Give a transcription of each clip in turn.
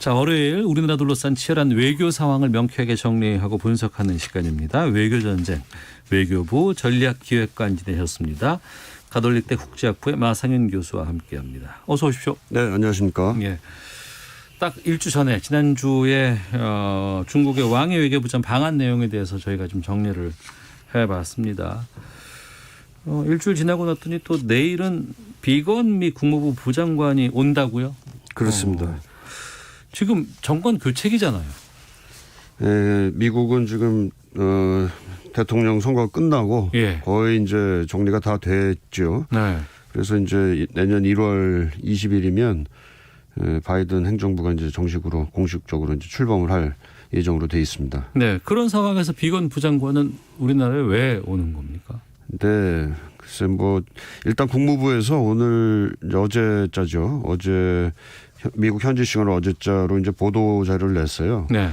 자, 월요일 우리나라 둘러싼 치열한 외교 상황을 명쾌하게 정리하고 분석하는 시간입니다. 외교전쟁, 외교부 전략기획관 지내셨습니다. 가톨릭대 국제학부의 마상현 교수와 함께합니다. 어서 오십시오. 네, 안녕하십니까. 예, 딱 일주 전에 지난주에 중국의 왕이 외교부장 방한 내용에 대해서 저희가 좀 정리를 해봤습니다. 일주일 지나고 났더니 또 내일은 비건 미 국무부 부장관이 온다고요? 그렇습니다. 지금 정권 교체기잖아요. 네, 미국은 지금 대통령 선거가 끝나고 예. 거의 이제 정리가 다 됐죠. 네. 그래서 이제 내년 1월 20일이면 바이든 행정부가 이제 정식으로 공식적으로 이제 출범을 할 예정으로 돼 있습니다. 네, 그런 상황에서 비건 부장관은 우리나라에 왜 오는 겁니까? 네, 글쎄 뭐 일단 국무부에서 오늘 어제자죠. 어제 미국 현지 시간으로 어제자로 이제 보도 자료를 냈어요. 네.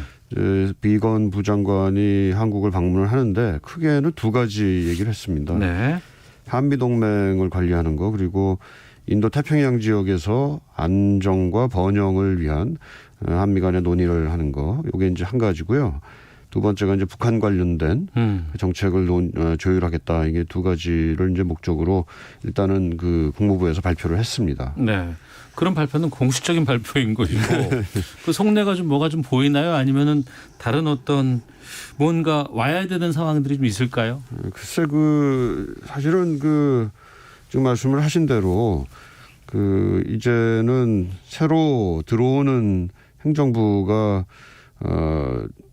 비건 부장관이 한국을 방문을 하는데 크게는 두 가지 얘기를 했습니다. 네. 한미 동맹을 관리하는 거, 그리고 인도 태평양 지역에서 안정과 번영을 위한 한미 간의 논의를 하는 거, 이게 이제 한 가지고요. 두 번째가 이제 북한 관련된 정책을 조율하겠다. 이게 두 가지를 이제 목적으로 일단은 그 국무부에서 발표를 했습니다. 네. 그런 발표는 공식적인 발표인 거이고 그 속내가 좀 뭐가 좀 보이나요? 아니면은 다른 어떤 뭔가 와야 되는 상황들이 좀 있을까요? 글쎄 사실은 지금 말씀을 하신 대로 이제는 새로 들어오는 행정부가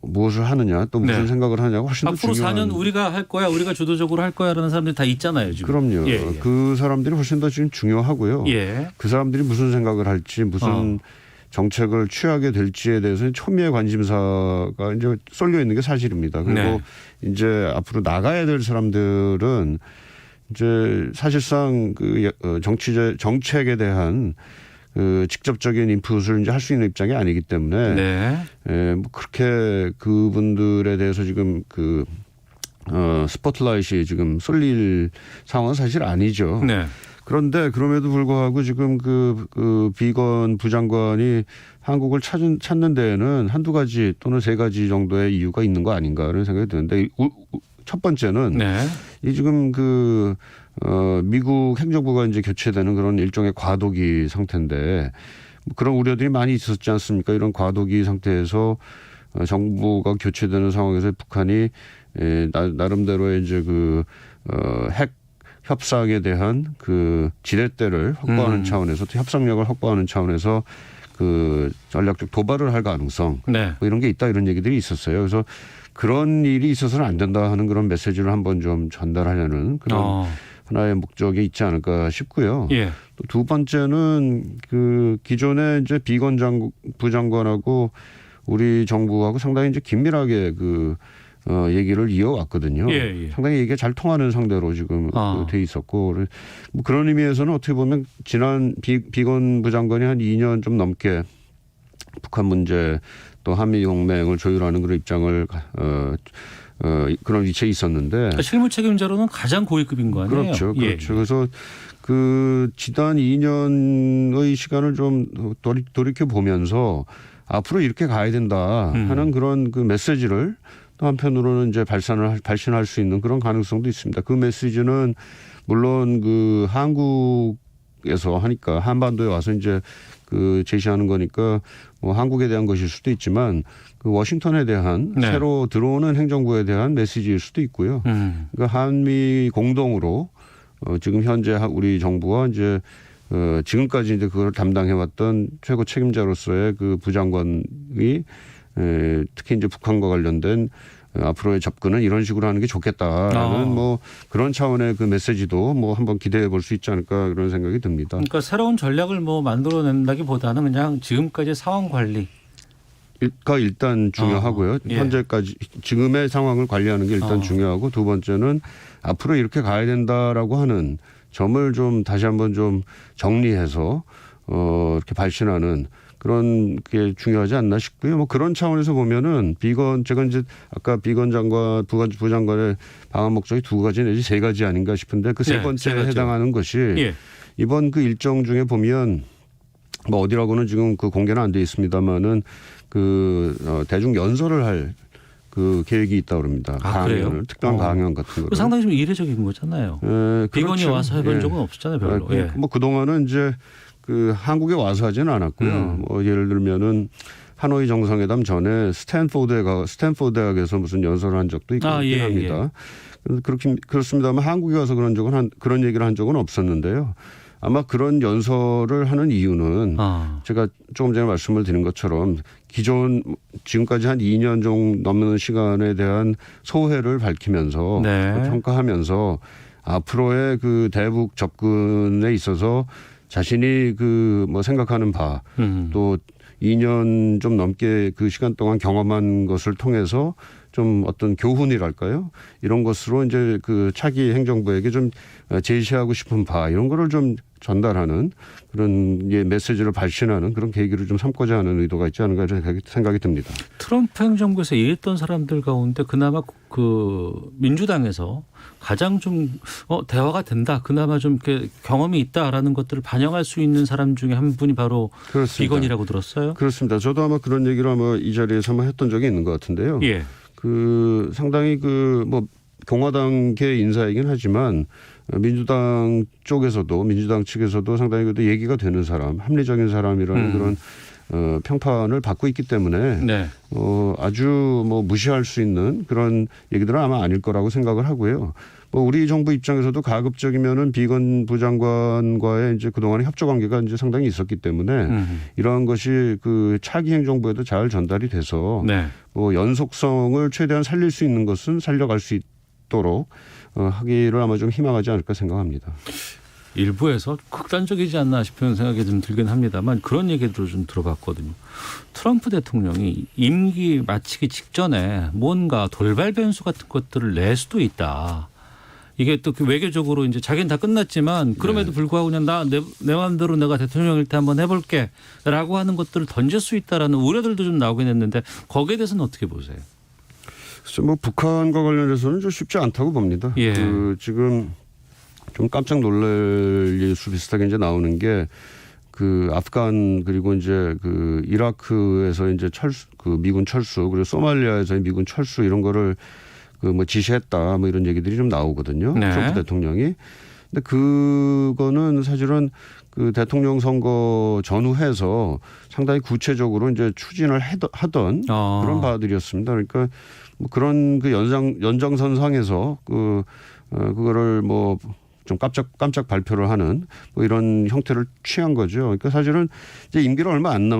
무엇을 하느냐 또 무슨 네. 생각을 하느냐가 훨씬 더 앞으로 중요한. 4년 우리가 할 거야, 우리가 주도적으로 할 거야라는 사람들이 다 있잖아요. 지금. 그럼요. 예, 예. 그 사람들이 훨씬 더 지금 중요하고요. 예. 그 사람들이 무슨 생각을 할지 무슨 정책을 취하게 될지에 대해서는 초미의 관심사가 이제 쏠려 있는 게 사실입니다. 그리고 네. 이제 앞으로 나가야 될 사람들은 이제 사실상 정책에 대한 직접적인 인풋을 이제 할 수 있는 입장이 아니기 때문에 네. 뭐 그렇게 그분들에 대해서 지금 스포트라이트이 지금 쏠릴 상황은 사실 아니죠. 네. 그런데 그럼에도 불구하고 지금 비건 부장관이 한국을 찾는 데에는 한두 가지 또는 세 가지 정도의 이유가 있는 거 아닌가 그런 생각이 드는데 첫 번째는 네. 이 지금 미국 행정부가 이제 교체되는 그런 일종의 과도기 상태인데 그런 우려들이 많이 있었지 않습니까? 이런 과도기 상태에서 정부가 교체되는 상황에서 북한이 나름대로의 이제 핵 협상에 대한 지렛대를 확보하는 차원에서 또 협상력을 확보하는 차원에서 전략적 도발을 할 가능성 네. 뭐 이런 게 있다 이런 얘기들이 있었어요. 그래서 그런 일이 있어서는 안 된다 하는 그런 메시지를 한번 좀 전달하려는 그런 하나의 목적이 있지 않을까 싶고요. 예. 또 두 번째는 기존에 이제 비건 부장관하고 우리 정부하고 상당히 이제 긴밀하게 얘기를 이어왔거든요. 예, 예. 상당히 얘기가 잘 통하는 상대로 지금 돼 있었고 뭐 그런 의미에서는 어떻게 보면 지난 비건 부장관이 한 2년 좀 넘게 북한 문제 또 한미 동맹을 조율하는 그런 입장을 그런 위치에 있었는데 그러니까 실무 책임자로는 가장 고위급인 거 아니에요? 그렇죠. 예. 그래서 지난 2년의 시간을 좀 돌이켜 보면서 앞으로 이렇게 가야 된다 하는 그런 메시지를 또 한편으로는 이제 발신할 수 있는 그런 가능성도 있습니다. 그 메시지는 물론 한국에서 하니까 한반도에 와서 이제 제시하는 거니까 뭐 한국에 대한 것일 수도 있지만 워싱턴에 대한 네. 새로 들어오는 행정부에 대한 메시지일 수도 있고요. 그러니까 한미 공동으로 지금 현재 우리 정부와 이제 지금까지 이제 그걸 담당해왔던 최고 책임자로서의 부장관이 특히 이제 북한과 관련된 앞으로의 접근은 이런 식으로 하는 게 좋겠다라는 뭐 그런 차원의 메시지도 뭐 한번 기대해 볼 수 있지 않을까 그런 생각이 듭니다. 그러니까 새로운 전략을 뭐 만들어낸다기보다는 그냥 지금까지 상황 관리. 가 일단 중요하고요. 예. 현재까지 지금의 상황을 관리하는 게 일단 중요하고 두 번째는 앞으로 이렇게 가야 된다라고 하는 점을 좀 다시 한번 좀 정리해서 이렇게 발신하는 그런 게 중요하지 않나 싶고요. 뭐 그런 차원에서 보면은 제가 이제 아까 비건 장관, 부장관의 방한 목적이 두 가지 내지 세 가지 아닌가 싶은데 그 세 번째에 해당하는 것이 예. 이번 일정 중에 보면 뭐 어디라고는 지금 그 공개는 안 돼 있습니다만은 대중 연설을 할 그 계획이 있다고 합니다. 그래요? 특단 강연 같은 거. 상당히 좀 이례적인 거잖아요. 비건이 그렇죠. 와서 해본 적은 없었잖아요, 별로. 뭐 그동안은 이제 한국에 와서 하지는 않았고요. 뭐 예를 들면은 하노이 정상회담 전에 스탠포드 대학에서 무슨 연설을 한 적도 있긴 합니다. 그렇습니다만 한국에 와서 그런 얘기를 한 적은 없었는데요. 아마 그런 연설을 하는 이유는 제가 조금 전에 말씀을 드린 것처럼 지금까지 한 2년 정도 넘는 시간에 대한 소회를 밝히면서 평가하면서 앞으로의 그 대북 접근에 있어서 자신이 뭐 생각하는 바 또 2년 좀 넘게 그 시간 동안 경험한 것을 통해서 좀 어떤 교훈이랄까요? 이런 것으로 이제 그 차기 행정부에게 좀 제시하고 싶은 바 이런 거를 좀 전달하는 그런 메시지를 발신하는 그런 계기를 좀 삼고자 하는 의도가 있지 않은가 생각이 듭니다. 트럼프 행정부에서 일했던 사람들 가운데 그나마 그 민주당에서 가장 좀 대화가 된다. 그나마 좀 이렇게 경험이 있다라는 것들을 반영할 수 있는 사람 중에 한 분이 바로 그렇습니다. 비건이라고 들었어요. 그렇습니다. 저도 아마 그런 얘기를 아마 이 자리에서 한번 했던 적이 있는 것 같은데요. 예. 상당히 뭐 공화당계 인사이긴 하지만 민주당 측에서도 상당히 그래도 얘기가 되는 사람, 합리적인 사람이라는 그런 평판을 받고 있기 때문에 아주 뭐 무시할 수 있는 그런 얘기들은 아마 아닐 거라고 생각을 하고요. 뭐 우리 정부 입장에서도 가급적이면은 비건 부장관과의 이제 그동안의 협조 관계가 이제 상당히 있었기 때문에 이러한 것이 그 차기 행정부에도 잘 전달이 돼서 뭐 연속성을 최대한 살릴 수 있는 것은 살려갈 수 있도록 하기를 아마 좀 희망하지 않을까 생각합니다. 일부에서 극단적이지 않나 싶은 생각이 좀 들긴 합니다만 그런 얘기들을 좀 들어봤거든요. 트럼프 대통령이 임기 마치기 직전에 뭔가 돌발 변수 같은 것들을 낼 수도 있다. 이게 또 외교적으로 이제 자기는 다 끝났지만 그럼에도 불구하고 그냥 내 마음대로 내가 대통령일 때 한번 해볼게라고 하는 것들을 던질 수 있다라는 우려들도 좀 나오긴 했는데 거기에 대해서는 어떻게 보세요? 뭐 북한과 관련해서는 좀 쉽지 않다고 봅니다. 지금 좀 깜짝 놀랄 일수 비슷하게 이제 나오는 게 아프간 그리고 이제 이라크에서 이제 미군 철수 그리고 소말리아에서의 미군 철수 이런 거를 뭐 지시했다 뭐 이런 얘기들이 좀 나오거든요. 트럼프 대통령이. 근데 그거는 사실은 대통령 선거 전후해서 상당히 구체적으로 이제 추진을 하던 그런 바들이었습니다. 그러니까 뭐 그런 연장선상에서 그거를 뭐 좀 깜짝 발표를 하는 뭐 이런 형태를 취한 거죠. 그러니까 사실은 이제 임기를 얼마 안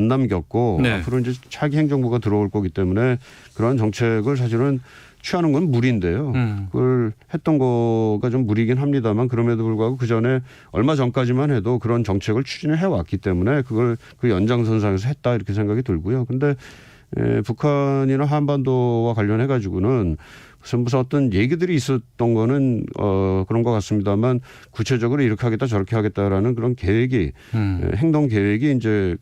남겼고 앞으로 이제 차기 행정부가 들어올 거기 때문에 그런 정책을 사실은 취하는 건 무리인데요. 그걸 했던 거가 좀 무리긴 합니다만 그럼에도 불구하고 그 전에 얼마 전까지만 해도 그런 정책을 추진을 해왔기 때문에 그걸 연장선상에서 했다 이렇게 생각이 들고요. 근데 북한이나 한반도와 관련해 가지고는 무슨 어떤 얘기들이 있었던 거는 그런 것 같습니다만 구체적으로 이렇게 하겠다 저렇게 하겠다라는 그런 계획이 행동 계획이 이제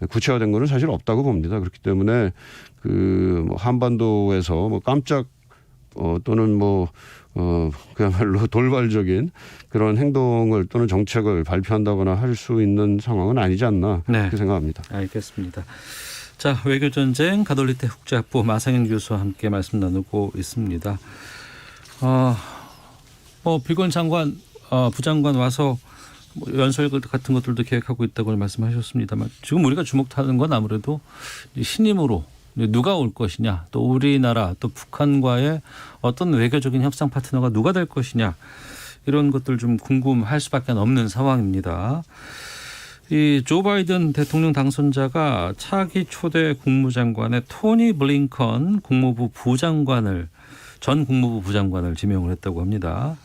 구체화된 거는 사실 없다고 봅니다. 그렇기 때문에 뭐 한반도에서 뭐 깜짝 또는 그야말로 돌발적인 그런 행동을 또는 정책을 발표한다거나 할 수 있는 상황은 아니지 않나 그렇게 생각합니다. 알겠습니다. 자, 외교전쟁 가톨릭대 국제학부 마상현 교수와 함께 말씀 나누고 있습니다. 비건 장관, 부장관 와서 연설 같은 것들도 계획하고 있다고 말씀하셨습니다만 지금 우리가 주목하는 건 아무래도 신임으로 누가 올 것이냐 또 우리나라 또 북한과의 어떤 외교적인 협상 파트너가 누가 될 것이냐 이런 것들 좀 궁금할 수밖에 없는 상황입니다. 이 조 바이든 대통령 당선자가 차기 초대 국무장관의 토니 블링컨 전 국무부 부장관을 지명을 했다고 합니다.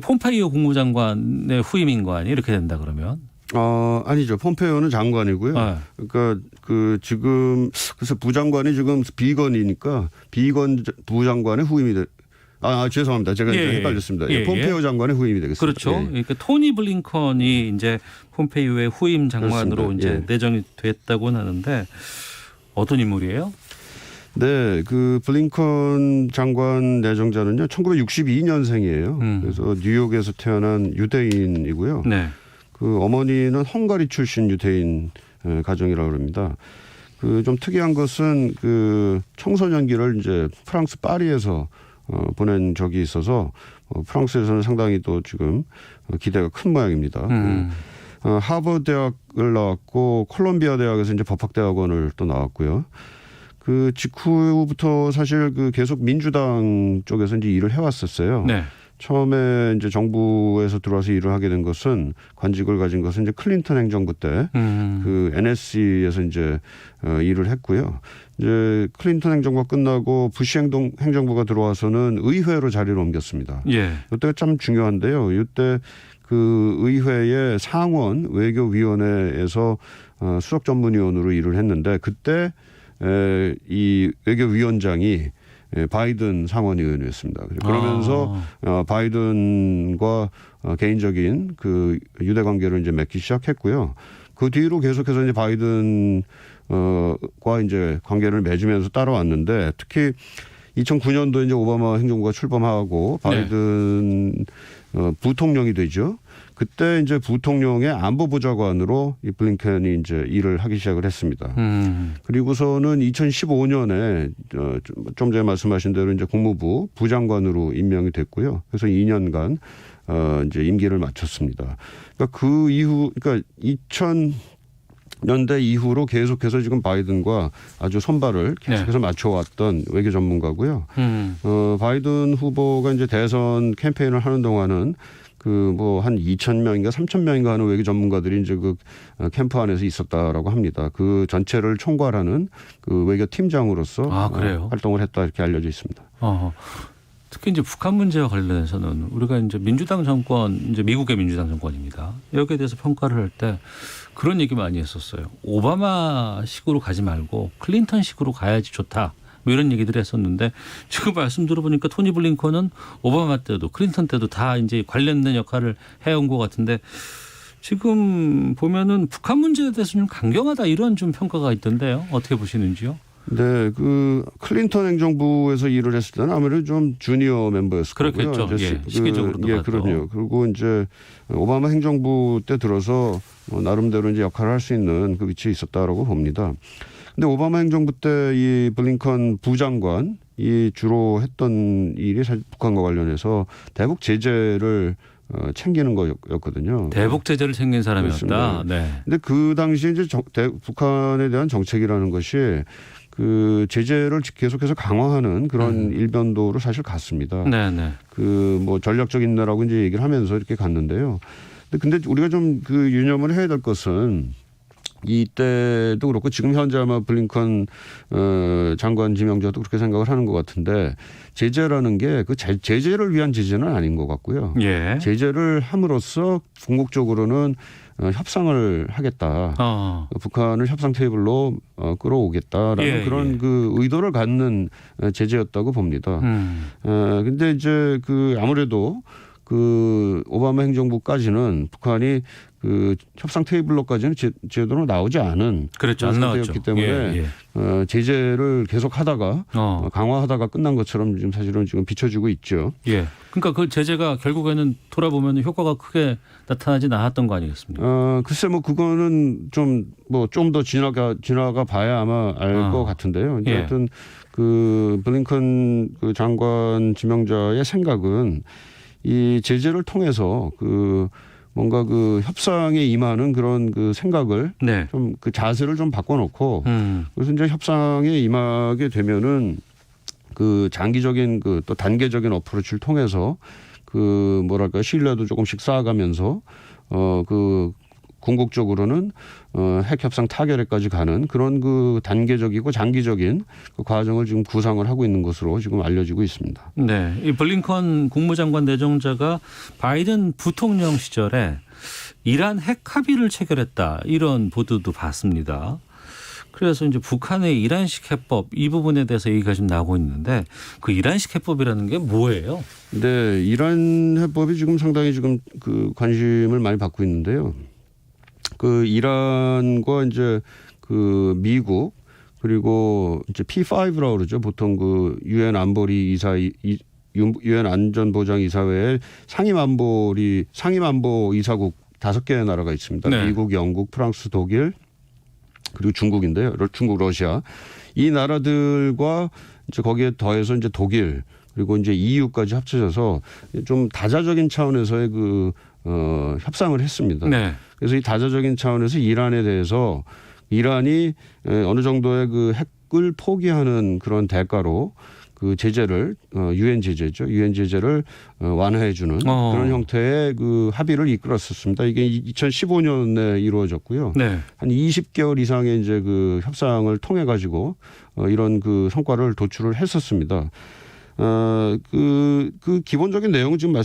폼페이오 국무장관의 후임인 거 아니에요? 이렇게 된다 그러면? 아니죠. 폼페이오는 장관이고요. 그러니까 지금 그래서 부장관이 지금 비건이니까 비건 부장관의 후임이 죄송합니다. 제가 헷갈렸습니다. 폼페이오 장관의 후임이 되겠습니다. 그렇죠. 그러니까 토니 블링컨이 이제 폼페이오의 후임 장관으로 이제 내정이 됐다고는 하는데 어떤 인물이에요? 네, 블링컨 장관 내정자는요, 1962년생이에요. 그래서 뉴욕에서 태어난 유대인이고요. 그 어머니는 헝가리 출신 유대인 가정이라고 합니다. 그 좀 특이한 것은 그 청소년기를 이제 프랑스 파리에서 보낸 적이 있어서 프랑스에서는 상당히 또 지금 기대가 큰 모양입니다. 하버드 대학을 나왔고 콜롬비아 대학에서 이제 법학대학원을 또 나왔고요. 그 직후부터 사실 그 계속 민주당 쪽에서 이제 일을 해왔었어요. 네. 처음에 이제 정부에서 들어와서 일을 하게 된 것은 관직을 가진 것은 이제 클린턴 행정부 때 그 NSC에서 이제 일을 했고요. 이제 클린턴 행정부가 끝나고 부시 행정부가 들어와서는 의회로 자리를 옮겼습니다. 예. 이때가 참 중요한데요. 이때 그 의회의 상원 외교위원회에서 수석 전문위원으로 일을 했는데 그때 이 외교위원장이 바이든 상원의원이었습니다. 그러면서 바이든과 개인적인 그 유대 관계를 이제 맺기 시작했고요. 그 뒤로 계속해서 이제 바이든과 이제 관계를 맺으면서 따라왔는데 특히 2009년도 이제 오바마 행정부가 출범하고 바이든 부통령이 되죠. 그때 이제 부통령의 안보보좌관으로 이 블링컨이 이제 일을 하기 시작을 했습니다. 그리고서는 2015년에 좀 전에 말씀하신 대로 이제 국무부 부장관으로 임명이 됐고요. 그래서 2년간 이제 임기를 마쳤습니다. 그러니까 그 이후, 그러니까 2000년대 이후로 계속해서 지금 바이든과 아주 손발을 계속해서 맞춰왔던 외교 전문가고요. 바이든 후보가 이제 대선 캠페인을 하는 동안은 그 뭐 한 2,000명인가 3,000명인가 하는 외교 전문가들이 이제 그 캠프 안에서 있었다라고 합니다. 그 전체를 총괄하는 그 외교 팀장으로서 활동을 했다 이렇게 알려져 있습니다. 특히 이제 북한 문제와 관련해서는 우리가 이제 민주당 정권, 이제 미국의 민주당 정권입니다. 여기에 대해서 평가를 할 때 그런 얘기 많이 했었어요. 오바마식으로 가지 말고 클린턴식으로 가야지 좋다. 뭐 이런 얘기들을 했었는데 지금 말씀 들어보니까 토니 블링컨은 오바마 때도 클린턴 때도 다 이제 관련된 역할을 해온 것 같은데 지금 보면은 북한 문제에 대해서 좀 강경하다 이런 좀 평가가 있던데요. 어떻게 보시는지요? 네, 그 클린턴 행정부에서 일을 했을 때는 아무래도 좀 주니어 멤버였을 거고요. 그렇겠죠. 예, 시기적으로도 예, 그럼요. 그리고 이제 오바마 행정부 때 들어서 나름대로 이제 역할을 할 수 있는 그 위치에 있었다라고 봅니다. 근데 오바마 행정부 때 이 블링컨 부장관이 주로 했던 일이 사실 북한과 관련해서 대북 제재를 챙기는 거였거든요. 대북 제재를 챙긴 사람이었다. 네. 근데 그 당시에 이제 북한에 대한 정책이라는 것이 그 제재를 계속해서 강화하는 그런 일변도로 사실 갔습니다. 네네. 그 뭐 전략적 인내라고 이제 얘기를 하면서 이렇게 갔는데요. 근데 우리가 좀 그 유념을 해야 될 것은 이때도 그렇고 지금 현재 아마 블링컨 장관 지명자도 그렇게 생각을 하는 것 같은데 제재라는 게 그 제재를 위한 제재는 아닌 것 같고요. 예. 제재를 함으로써 궁극적으로는 협상을 하겠다. 북한을 협상 테이블로 끌어오겠다라는 그런 그 의도를 갖는 제재였다고 봅니다. 근데 이제 그 아무래도 그 오바마 행정부까지는 북한이 그 협상 테이블로까지는 제대로 나오지 않은 그렇죠. 안 상태였기 때문에 제재를 계속 하다가 강화하다가 끝난 것처럼 지금 사실은 지금 비춰지고 있죠. 예. 그러니까 그 제재가 결국에는 돌아보면 효과가 크게 나타나지 않았던 거 아니겠습니까? 글쎄 뭐 그거는 좀 더 지나가 봐야 아마 알 것 같은데요. 이제 하여튼 그 블링컨 그 장관 지명자의 생각은 이 제재를 통해서 그 뭔가 그 협상에 임하는 그런 그 생각을 좀 그 자세를 좀 바꿔놓고 그래서 이제 협상에 임하게 되면은 그 장기적인 그 또 단계적인 어프로치를 통해서 그 뭐랄까 신뢰도 조금씩 쌓아가면서 그 궁극적으로는 핵 협상 타결에까지 가는 그런 그 단계적이고 장기적인 그 과정을 지금 구상을 하고 있는 것으로 지금 알려지고 있습니다. 네, 이 블링컨 국무장관 내정자가 바이든 부통령 시절에 이란 핵 합의를 체결했다 이런 보도도 봤습니다. 그래서 이제 북한의 이란식 해법 이 부분에 대해서 얘기가 좀 나오고 있는데 그 이란식 해법이라는 게 뭐예요? 네, 이란 해법이 지금 상당히 지금 그 관심을 많이 받고 있는데요. 그 이란과 이제 그 미국 그리고 이제 P5라고 그러죠. 보통 그 유엔 안보리 유엔 안전보장 이사회의 상임안보 이사국 5개의 나라가 있습니다. 네. 미국, 영국, 프랑스, 독일 그리고 중국인데요. 중국, 러시아 이 나라들과 이제 거기에 더해서 이제 독일 그리고 이제 EU까지 합쳐져서 좀 다자적인 차원에서의 협상을 했습니다. 네. 그래서 이 다자적인 차원에서 이란에 대해서 이란이 어느 정도의 핵을 포기하는 그런 대가로 제재를 유엔 제재죠. 유엔 제재를 완화해 주는 그런 형태의 합의를 이끌었었습니다. 이게 2015년에 이루어졌고요. 네. 한 20개월 이상의 이제 협상을 통해 가지고 이런 성과를 도출을 했었습니다. 기본적인 내용은 지금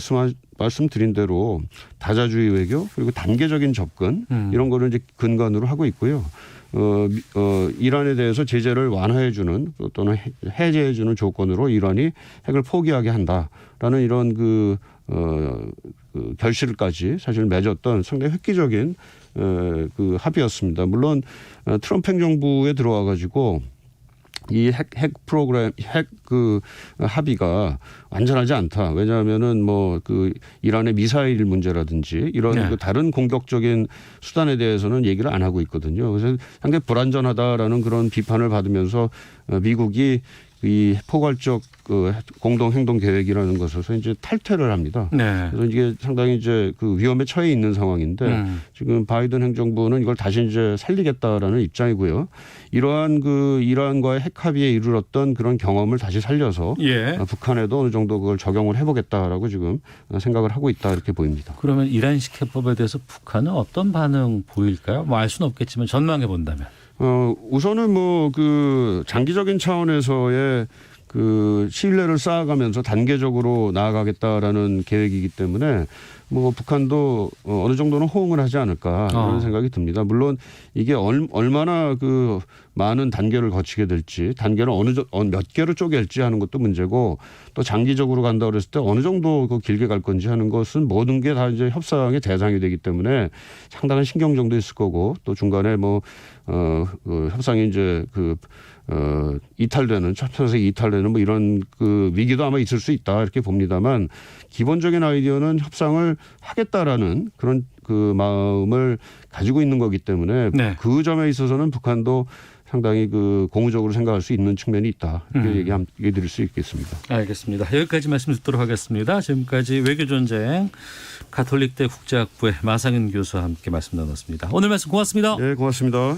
말씀드린 대로 다자주의 외교 그리고 단계적인 접근 이런 거를 이제 근간으로 하고 있고요. 이란에 대해서 제재를 완화해주는 또는 해제해주는 조건으로 이란이 핵을 포기하게 한다라는 이런 결실까지 사실 맺었던 상당히 획기적인 합의였습니다. 물론 트럼프 행정부에 들어와 가지고 이 핵 프로그램, 합의가 완전하지 않다. 왜냐하면은 이란의 미사일 문제라든지 이런 네. 다른 공격적인 수단에 대해서는 얘기를 안 하고 있거든요. 그래서 상당히 불안전하다라는 그런 비판을 받으면서 미국이 이 포괄적 공동 행동 계획이라는 것에서 이제 탈퇴를 합니다. 네. 그래서 이게 상당히 이제 위험에 처해 있는 상황인데 지금 바이든 행정부는 이걸 다시 이제 살리겠다라는 입장이고요. 이러한 이란과의 핵 합의에 이르렀던 그런 경험을 다시 살려서 예. 북한에도 어느 정도 그걸 적용을 해보겠다라고 지금 생각을 하고 있다 이렇게 보입니다. 그러면 이란식 해법에 대해서 북한은 어떤 반응 보일까요? 알 수는 없겠지만 전망해 본다면. 우선은 장기적인 차원에서의 신뢰를 쌓아가면서 단계적으로 나아가겠다라는 계획이기 때문에 북한도 어느 정도는 호응을 하지 않을까 그런 생각이 듭니다. 물론 이게 얼마나 많은 단계를 거치게 될지 단계를 몇 개로 쪼갤지 하는 것도 문제고 또 장기적으로 간다 그랬을 때 어느 정도 길게 갈 건지 하는 것은 모든 게 다 이제 협상의 대상이 되기 때문에 상당한 신경정도 있을 거고 또 중간에 협상이 이제 이탈되는 협상에서 이탈되는 이런 위기도 아마 있을 수 있다 이렇게 봅니다만 기본적인 아이디어는 협상을 하겠다라는 그런 마음을 가지고 있는 거기 때문에 네. 그 점에 있어서는 북한도 상당히 고무적으로 생각할 수 있는 측면이 있다 이렇게 얘기 드릴 수 있겠습니다. 알겠습니다. 여기까지 말씀 듣도록 하겠습니다. 지금까지 외교전쟁 가톨릭대 국제학부의 마상현 교수와 함께 말씀 나눴습니다. 오늘 말씀 고맙습니다. 네, 고맙습니다.